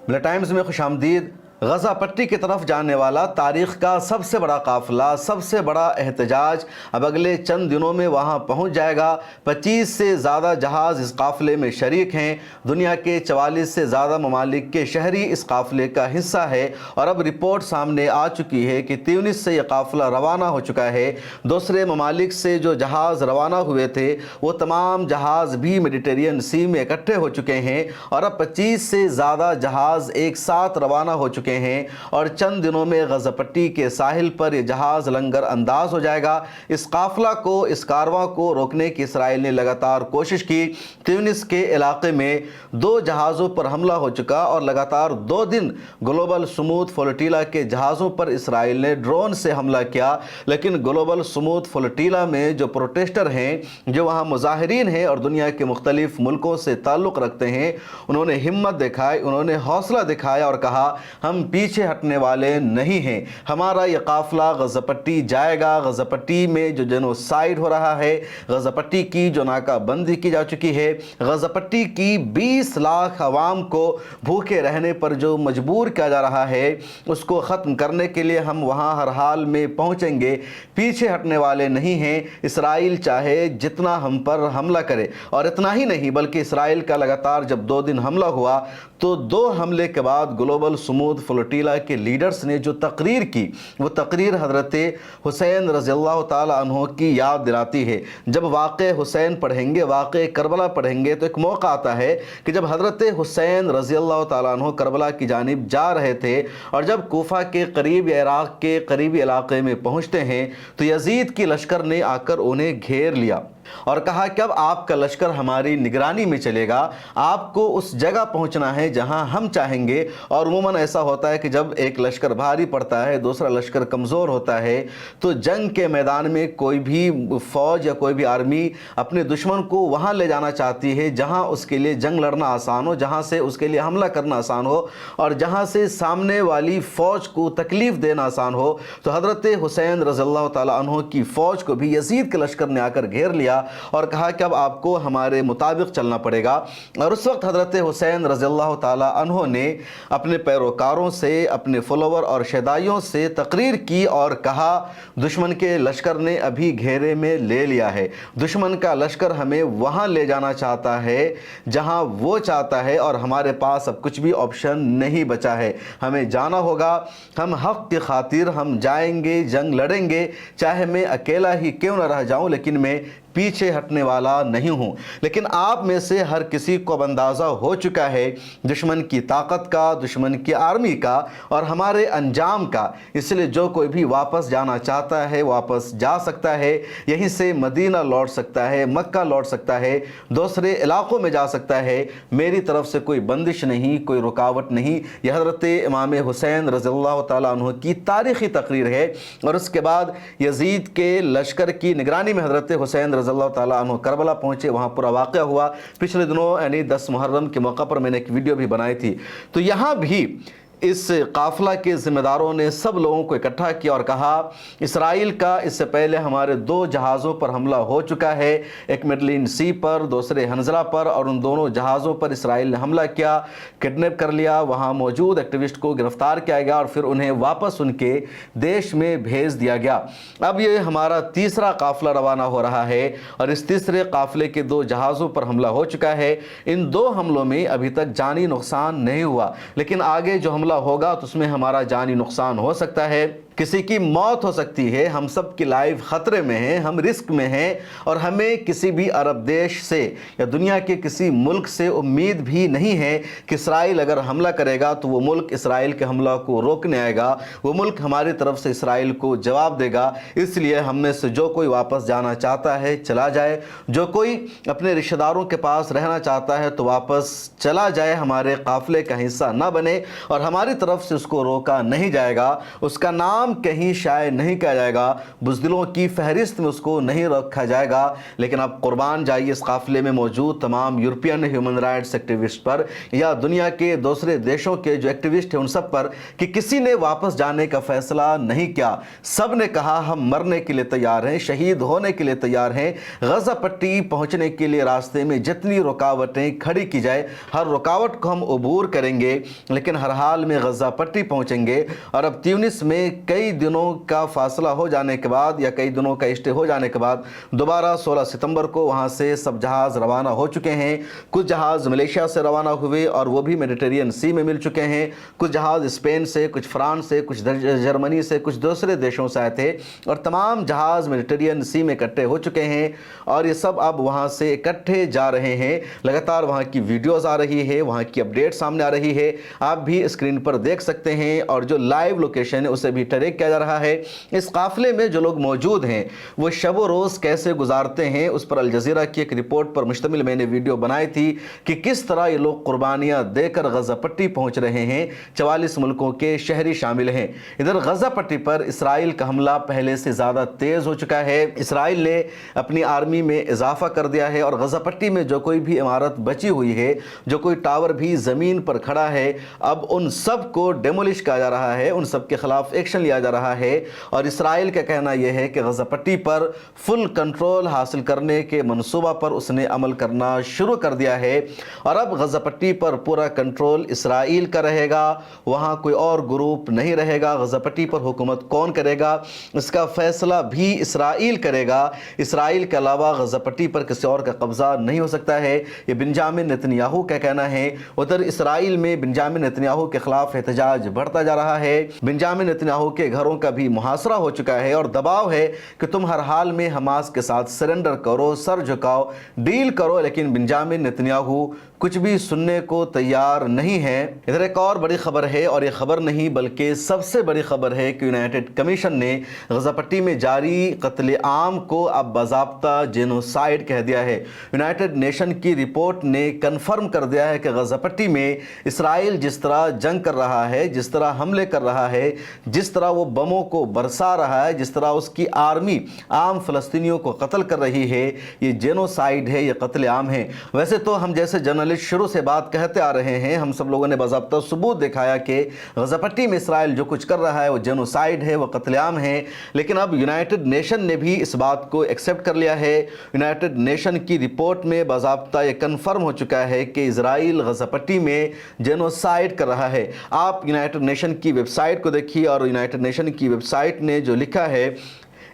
ملے ٹائمز میں خوش آمدید۔ غزہ پٹی کی طرف جانے والا تاریخ کا سب سے بڑا قافلہ، سب سے بڑا احتجاج اب اگلے چند دنوں میں وہاں پہنچ جائے گا۔ 25 سے زیادہ جہاز اس قافلے میں شریک ہیں۔ دنیا کے 44 سے زیادہ ممالک کے شہری اس قافلے کا حصہ ہے، اور اب رپورٹ سامنے آ چکی ہے کہ تیونس سے یہ قافلہ روانہ ہو چکا ہے۔ دوسرے ممالک سے جو جہاز روانہ ہوئے تھے وہ تمام جہاز بھی میڈیٹرین سی میں اکٹھے ہو چکے ہیں، اور اب 25 سے زیادہ جہاز ایک ساتھ روانہ ہو چکے ہیں، اور چند دنوں میں غزہ پٹی کے ساحل پر یہ جہاز لنگر انداز ہو جائے گا۔ اس قافلہ کو، اس کارواں کو روکنے کی اسرائیل نے لگاتار کوشش کی۔ تیونس کے علاقے میں 2 جہازوں پر حملہ ہو چکا، اور لگاتار 2 دن گلوبل سموتھ فلوٹیلا کے جہازوں پر اسرائیل نے ڈرون سے حملہ کیا، لیکن گلوبل سموتھ فلوٹیلا میں جو پروٹیسٹر ہیں، جو وہاں مظاہرین ہیں اور دنیا کے مختلف ملکوں سے تعلق رکھتے ہیں، انہوں نے ہمت دکھائی، انہوں نے حوصلہ دکھایا اور کہا ہم پیچھے ہٹنے والے نہیں ہیں۔ ہمارا یہ قافلہ غزہ پٹی جائے گا۔ غزہ پٹی میں جو جنوسائیڈ ہو رہا ہے، غزہ پٹی کی جو ناکہ بندی کی جا چکی ہے، غزہ پٹی کی 20 لاکھ عوام کو بھوکے رہنے پر جو مجبور کیا جا رہا ہے، اس کو ختم کرنے کے لیے ہم وہاں ہر حال میں پہنچیں گے، پیچھے ہٹنے والے نہیں ہیں۔ اسرائیل چاہے جتنا ہم پر حملہ کرے، اور اتنا ہی نہیں بلکہ اسرائیل کا لگاتار جب 2 دن حملہ ہوا تو 2 حملے کے بعد گلوبل سموتھ فلوٹیلا کے لیڈرز نے جو تقریر کی، وہ تقریر حضرت حسین رضی اللہ تعالیٰ عنہ کی یاد دلاتی ہے۔ جب واقع حسین پڑھیں گے، واقع کربلا پڑھیں گے، تو ایک موقع آتا ہے کہ جب حضرت حسین رضی اللہ تعالیٰ عنہ کربلا کی جانب جا رہے تھے، اور جب کوفہ کے قریب، عراق کے قریبی علاقے میں پہنچتے ہیں، تو یزید کی لشکر نے آ کر انہیں گھیر لیا اور کہا کہ اب آپ کا لشکر ہماری نگرانی میں چلے گا، آپ کو اس جگہ پہنچنا ہے جہاں ہم چاہیں گے۔ اور عموماً ایسا ہوتا ہے کہ جب ایک لشکر بھاری پڑتا ہے، دوسرا لشکر کمزور ہوتا ہے، تو جنگ کے میدان میں کوئی بھی فوج یا کوئی بھی آرمی اپنے دشمن کو وہاں لے جانا چاہتی ہے جہاں اس کے لیے جنگ لڑنا آسان ہو، جہاں سے اس کے لیے حملہ کرنا آسان ہو، اور جہاں سے سامنے والی فوج کو تکلیف دینا آسان ہو۔ تو حضرت حسین رضی اللہ تعالیٰ عنہ کی فوج کو بھی یزید کے لشکر نے آ کر گھیر لیا اور کہا کہ اب آپ کو ہمارے مطابق چلنا پڑے گا۔ اور اس وقت حضرت حسین رضی اللہ تعالیٰ عنہ نے اپنے پیروکاروں سے، اپنے فالوور اور شیدائیوں سے تقریر کی اور کہا دشمن کے لشکر نے ابھی گھیرے میں لے لیا ہے، دشمن کا لشکر ہمیں وہاں لے جانا چاہتا ہے جہاں وہ چاہتا ہے، اور ہمارے پاس اب کچھ بھی آپشن نہیں بچا ہے، ہمیں جانا ہوگا۔ ہم حق کی خاطر ہم جائیں گے، جنگ لڑیں گے، چاہے میں اکیلا ہی کیوں نہ رہ جاؤں، لیکن میں پیچھے ہٹنے والا نہیں ہوں۔ لیکن آپ میں سے ہر کسی کو اب اندازہ ہو چکا ہے دشمن کی طاقت کا، دشمن کی آرمی کا اور ہمارے انجام کا، اس لیے جو کوئی بھی واپس جانا چاہتا ہے واپس جا سکتا ہے، یہیں سے مدینہ لوٹ سکتا ہے، مکہ لوٹ سکتا ہے، دوسرے علاقوں میں جا سکتا ہے۔ میری طرف سے کوئی بندش نہیں، کوئی رکاوٹ نہیں۔ یہ حضرت امام حسین رضی اللہ تعالیٰ عنہ کی تاریخی تقریر ہے۔ اور اس کے بعد یزید کے لشکر کی نگرانی میں حضرت حسین رضی اللہ تعالیٰ عنہ کربلا پہنچے، وہاں پورا واقعہ ہوا۔ پچھلے دنوں یعنی 10 محرم کے موقع پر میں نے ایک ویڈیو بھی بنائی تھی۔ تو یہاں بھی اس قافلہ کے ذمہ داروں نے سب لوگوں کو اکٹھا کیا اور کہا اسرائیل کا اس سے پہلے ہمارے 2 جہازوں پر حملہ ہو چکا ہے، ایک میڈلین سی پر، دوسرے حنظلہ پر، اور ان دونوں جہازوں پر اسرائیل نے حملہ کیا، کڈنیپ کر لیا، وہاں موجود ایکٹیوسٹ کو گرفتار کیا گیا اور پھر انہیں واپس ان کے دیش میں بھیج دیا گیا۔ اب یہ ہمارا تیسرا قافلہ روانہ ہو رہا ہے، اور اس تیسرے قافلے کے 2 جہازوں پر حملہ ہو چکا ہے۔ ان 2 حملوں میں ابھی تک جانی نقصان نہیں ہوا، لیکن آگے جو حملہ ہوگا تو اس میں ہمارا جانی نقصان ہو سکتا ہے، کسی کی موت ہو سکتی ہے، ہم سب کی لائف خطرے میں ہیں، ہم رسک میں ہیں، اور ہمیں کسی بھی عرب دیش سے یا دنیا کے کسی ملک سے امید بھی نہیں ہے کہ اسرائیل اگر حملہ کرے گا تو وہ ملک اسرائیل کے حملہ کو روکنے آئے گا، وہ ملک ہماری طرف سے اسرائیل کو جواب دے گا۔ اس لیے ہم میں سے جو کوئی واپس جانا چاہتا ہے چلا جائے، جو کوئی اپنے رشتہ داروں کے پاس رہنا چاہتا ہے تو واپس چلا جائے، ہمارے قافلے کا حصہ نہ بنے، اور ہمارے हमारी तरफ से उसको रोका नहीं जाएगा, उसका नाम कहीं शाये नहीं किया जाएगा, बुज़दिलों की फहरिस्त में उसको नहीं रखा जाएगा। लेकिन आप कुर्बान जाइए इस काफ़िले में मौजूद तमाम यूरोपियन ह्यूमन राइट्स एक्टिविस्ट पर या दुनिया के दूसरे देशों के जो एक्टिविस्ट हैं उन सब पर कि किसी ने वापस जाने का फैसला नहीं किया। सब ने कहा हम मरने के लिए तैयार हैं, शहीद होने के लिए तैयार हैं। गज़ा पट्टी पहुंचने के लिए रास्ते में जितनी रुकावटें खड़ी की जाए हर रुकावट को हम अबूर करेंगे, लेकिन हर हाल में गज़ा पट्टी पहुंचेंगे। और अब ट्यूनिस में कई दिनों का फासला हो जाने के बाद या कई दिनों का स्टे हो जाने के बाद दोबारा 16 सितंबर को वहां से सब जहाज़ रवाना हो चुके हैं। कुछ जहाज़ मलेशिया से रवाना हुए और वो भी मेडिटेरियन सी में मिल चुके हैं। कुछ जहाज़ स्पेन से, कुछ फ्रांस से, कुछ जर्मनी से, कुछ दूसरे देशों से आए थे और तमाम जहाज़ मेडिटेरियन सी में इकट्ठे हो चुके हैं और ये सब अब वहाँ से इकट्ठे जा रहे हैं। लगातार वहाँ की वीडियोज़ आ रही है, वहाँ की अपडेट सामने आ रही है, आप भी स्क्रीन पर देख सकते हैं और जो लाइव लोकेशन है उसे भी ट्रैक किया जा रहा है। इस काफ़िले में जो लोग मौजूद हैं वो शब व रोज़ कैसे गुजारते हैं उस पर अल जज़ीरा की एक रिपोर्ट पर मुश्तमिल मैंने वीडियो बनाई थी कि किस तरह ये लोग कुर्बानियाँ देकर गज़ा पट्टी पहुँच रहे हैं। 44 मुल्कों के शहरी शामिल हैं। इधर गज़ा पट्टी पर इसराइल का हमला पहले से ज़्यादा तेज़ हो चुका है। इसराइल ने अपनी आर्मी में इजाफा कर दिया है और गज़ा पट्टी में जो कोई भी इमारत बची हुई है, जो कोई टावर भी ज़मीन पर खड़ा है, अब उन सब को डेमोलिश किया जा रहा है, उन सब के ख़िलाफ़ एक्शन लिया जा रहा है। और इसराइल का कहना यह है कि गज़ा पट्टी पर फुल कंट्रोल हासिल करने के मनसूबा पर उसने अमल करना शुरू कर दिया है और अब गज़ा पट्टी पर पूरा कंट्रोल इसराइल का रहेगा, वहाँ कोई और ग्रुप नहीं रहेगा। गज़ा पट्टी पर हुकूमत कौन करेगा इसका फैसला भी इसराइल करेगा। इसराइल के अलावा गज़ा पट्टी पर किसी और का कब्ज़ा नहीं हो सकता है, ये बेंजामिन नेतन्याहू का कहना है। उधर इसराइल में बेंजामिन नेतन्याहू के खिलाफ एहतजाज बढ़ता जा रहा है। बेंजामिन नेतन्याहू के घरों का भी मुहासरा हो चुका है और दबाव है कि तुम हर हाल में हमास के साथ सरेंडर करो, सर झुकाओ, डील करो, लेकिन बेंजामिन नेतन्याहू कुछ भी सुनने को तैयार नहीं है। इधर एक और बड़ी खबर है और ये खबर नहीं बल्कि सबसे बड़ी खबर है कि यूनाइटेड कमीशन ने गज़ा पट्टी में जारी कत्ले आम को अब बाज़ाब्ता जेनोसाइड कह दिया है। यूनाइटेड नेशन की रिपोर्ट ने कन्फर्म कर दिया है कि गज़ा पट्टी में इसराइल जिस तरह जंग कर रहा है, जिस तरह हमले कर रहा है, जिस तरह वो बमों को बरसा रहा है, जिस तरह उसकी आर्मी आम फ़लस्तीनियों को कत्ल कर रही है, ये जेनोसाइड है, ये कत्ले आम है। वैसे तो हम जैसे जर्नलिस्ट शुरू से बात कहते आ रहे हैं, हम सब लोगों ने बाज़ाब्ता सबूत दिखाया कि गज़ा पट्टी में इसराइल जो कुछ कर रहा है वो जेनोसाइड है, वो कत्लेआम है। लेकिन अब यूनाइटेड नेशन ने भी इस बात को एक्सेप्ट कर लिया है। यूनाइटेड नेशन की रिपोर्ट में बाज़ाब्ता ये कन्फर्म हो चुका है कि इसराइल गज़ा पट्टी में जेनोसाइड कर रहा है। आप यूनाइटेड नेशन की वेबसाइट को देखिए और यूनाइटेड नेशन की वेबसाइट ने जो लिखा है,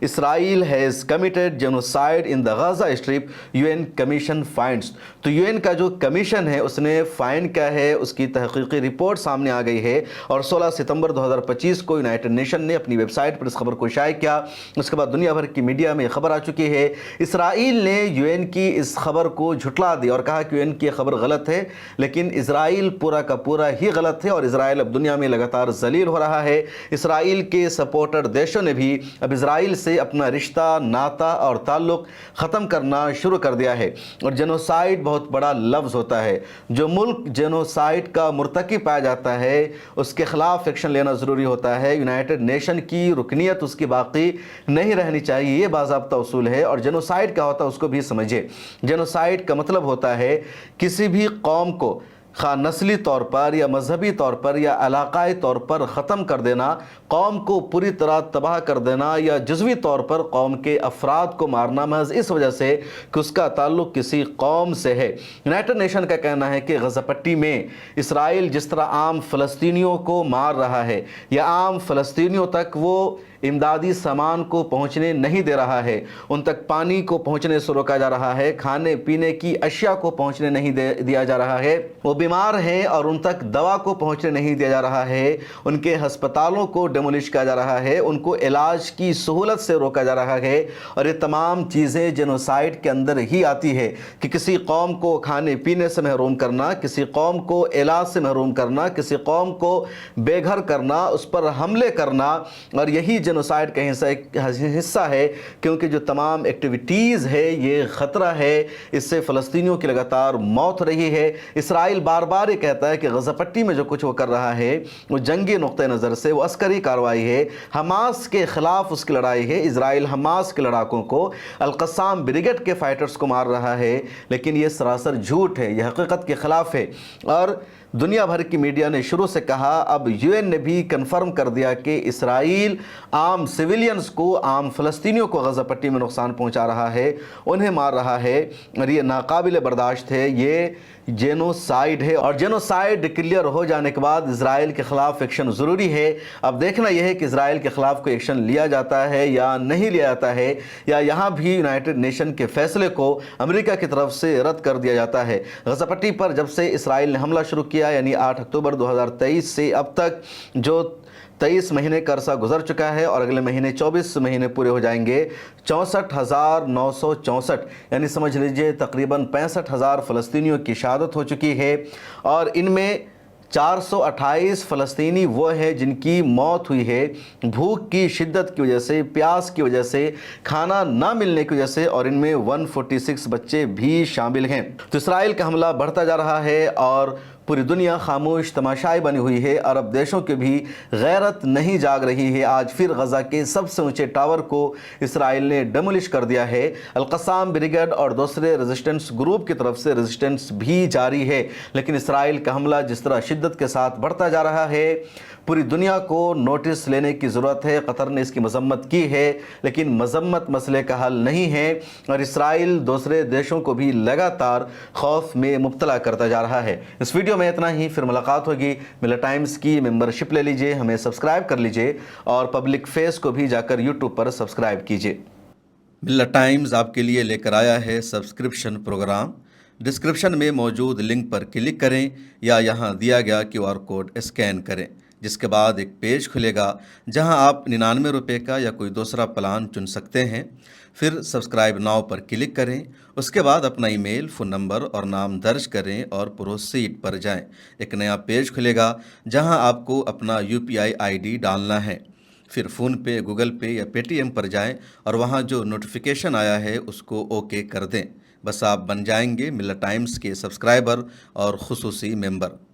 Israel has committed genocide in the Gaza strip, UN commission finds. तो यूएन का जो कमीशन है उसने फाइंड किया है, उसकी तहकीकी रिपोर्ट सामने आ गई है और 16 सितंबर 2025 को यूनाइटेड नेशन ने अपनी वेबसाइट पर इस खबर को शाये किया। उसके बाद दुनिया भर की मीडिया में खबर आ चुकी है। इसराइल ने यूएन की इस खबर को झुटला दी और कहा कि यूएन की खबर गलत है, लेकिन इसराइल पूरा का पूरा ही गलत है और इसराइल अब दुनिया में लगातार जलील हो रहा है। इसराइल के सपोर्टर देशों ने भी अब इसराइल से अपना रिश्ता, नाता और ताल्लुक ख़त्म करना शुरू कर दिया है। और जेनोसाइड बहुत बड़ा लफ्ज़ होता है। जो मुल्क जेनोसाइड का मुर्तकिब पाया जाता है उसके ख़िलाफ़ एक्शन लेना ज़रूरी होता है। यूनाइटेड नेशन की रुकनीत उसकी बाकी नहीं रहनी चाहिए, ये बाज़ाब्ता उसूल है। और जेनोसाइड क्या होता है उसको भी समझिए। जेनोसाइड का मतलब होता है किसी भी कौम को खा नस्ली तौर पर या मजहबी तौर पर या इलाकाई तौर पर ख़त्म कर देना, कौम को पूरी तरह तबाह कर देना या जुज़वी तौर पर कौम के अफराद को मारना महज इस वजह से कि उसका ताल्लुक़ किसी कौम से है। यूनाइटेड नेशन का कहना है कि गज़ा पट्टी में इसराइल जिस तरह आम फ़लस्तीनियों को मार रहा है या आम फ़लस्तीनियों तक वो इमदादी सामान को पहुंचने नहीं दे रहा है, उन तक पानी को पहुंचने से रोका जा रहा है, खाने पीने की अशिया को पहुंचने नहीं दिया जा रहा है, वो बीमार हैं और उन तक दवा को पहुंचने नहीं दिया जा रहा है, उनके हस्पतालों को डेमोलिश किया जा रहा है, उनको इलाज की सहूलत से रोका जा रहा है। और ये तमाम चीज़ें जेनोसाइड के अंदर ही आती है कि किसी कौम को खाने पीने से महरूम करना, किसी कौम को इलाज से महरूम करना, किसी कौम को बेघर करना, उस पर हमले करना। और यही जेनोसाइड का हिस्सा है, क्योंकि जो तमाम एक्टिविटीज़ है ये ख़तरा है, इससे फ़लस्तीनियों की लगातार मौत रही है। इसराइल बार बार ये कहता है कि गज़ा पट्टी में जो कुछ वो कर रहा है वो जंगी नुक्ते नज़र से वो अस्करी कार्रवाई है, हमास के ख़िलाफ़ उसकी लड़ाई है। इसराइल हमास के लड़ाकों को, अल-क़स्साम ब्रिगेड के फाइटर्स को मार रहा है, लेकिन ये सरासर झूठ है, यह हकीकत के ख़िलाफ़ है। और दुनिया भर की मीडिया ने शुरू से कहा, अब यूएन ने भी कंफर्म कर दिया कि इसराइल आम सिविलियंस को, आम फ़लस्तीनियों को गज़ा पट्टी में नुकसान पहुंचा रहा है, उन्हें मार रहा है, और ये नाकाबिल बर्दाश्त है, ये जेनोसाइड है। और जेनोसाइड क्लियर हो जाने के बाद इसराइल के ख़िलाफ़ एक्शन ज़रूरी है। अब देखना यह है कि इसराइल के ख़िलाफ़ कोई एक्शन लिया जाता है या नहीं लिया जाता है, या यहाँ भी यूनाइटेड नेशन के फ़ैसले को अमेरिका की तरफ से रद्द कर दिया जाता है। गज़ा पट्टी पर जब से इसराइल ने हमला शुरू किया, यानी 8 अक्टूबर 2023 से अब तक जो 23 महीने का अरसा गुजर चुका है, और अगले महीने 24 महीने पूरे हो जाएंगे। 64,964 यानी समझ लीजिए तकरीबन 65,000 फ़लस्तीनियों की शहादत हो चुकी है, और इनमें 428 फ़लस्तीनी वो हैं जिनकी मौत हुई है भूख की शिद्दत की वजह से, प्यास की वजह से, खाना ना मिलने की वजह से, और इनमें 146 बच्चे भी शामिल हैं। तो इसराइल का हमला बढ़ता जा रहा है और पूरी दुनिया खामोश तमाशाई बनी हुई है। अरब देशों की भी गैरत नहीं जाग रही है। आज फिर गज़ा के सबसे ऊंचे टावर को इसराइल ने डेमोलिश कर दिया है। अल-क़स्साम ब्रिगेड और दूसरे रेजिस्टेंस ग्रुप की तरफ से रेजिस्टेंस भी जारी है, लेकिन इसराइल का हमला जिस तरह शिद्दत के साथ बढ़ता जा रहा है, पूरी दुनिया को नोटिस लेने की ज़रूरत है। कतर ने इसकी मजम्मत की है, लेकिन मजम्मत मसले का हल नहीं है, और इसराइल दूसरे देशों को भी लगातार खौफ में मुब्तला करता जा रहा है। इस वीडियो में इतना ही, फिर मुलाकात होगी। मिलत टाइम्स की मेंबरशिप ले लीजिए, हमें सब्सक्राइब कर लीजिए, और पब्लिक फेस को भी जाकर यूट्यूब पर सब्सक्राइब कीजिए। मिल्लत टाइम्स आपके लिए लेकर आया है सब्सक्रिप्शन प्रोग्राम। डिस्क्रिप्शन में मौजूद लिंक पर क्लिक करें या यहाँ दिया गया QR कोड स्कैन करें, जिसके बाद एक पेज खुलेगा जहां आप 99 रुपये का या कोई दूसरा प्लान चुन सकते हैं। फिर सब्सक्राइब नाउ पर क्लिक करें, उसके बाद अपना ईमेल, फ़ोन नंबर और नाम दर्ज करें और प्रोसीड पर जाएं। एक नया पेज खुलेगा जहां आपको अपना UPI ID डालना है। फिर फ़ोन पे, गूगल पे या पेटीएम पर जाएं और वहां जो नोटिफिकेशन आया है उसको ओके कर दें। बस आप बन जाएंगे मिल्लत टाइम्स के सब्सक्राइबर और खुसूसी मेंबर।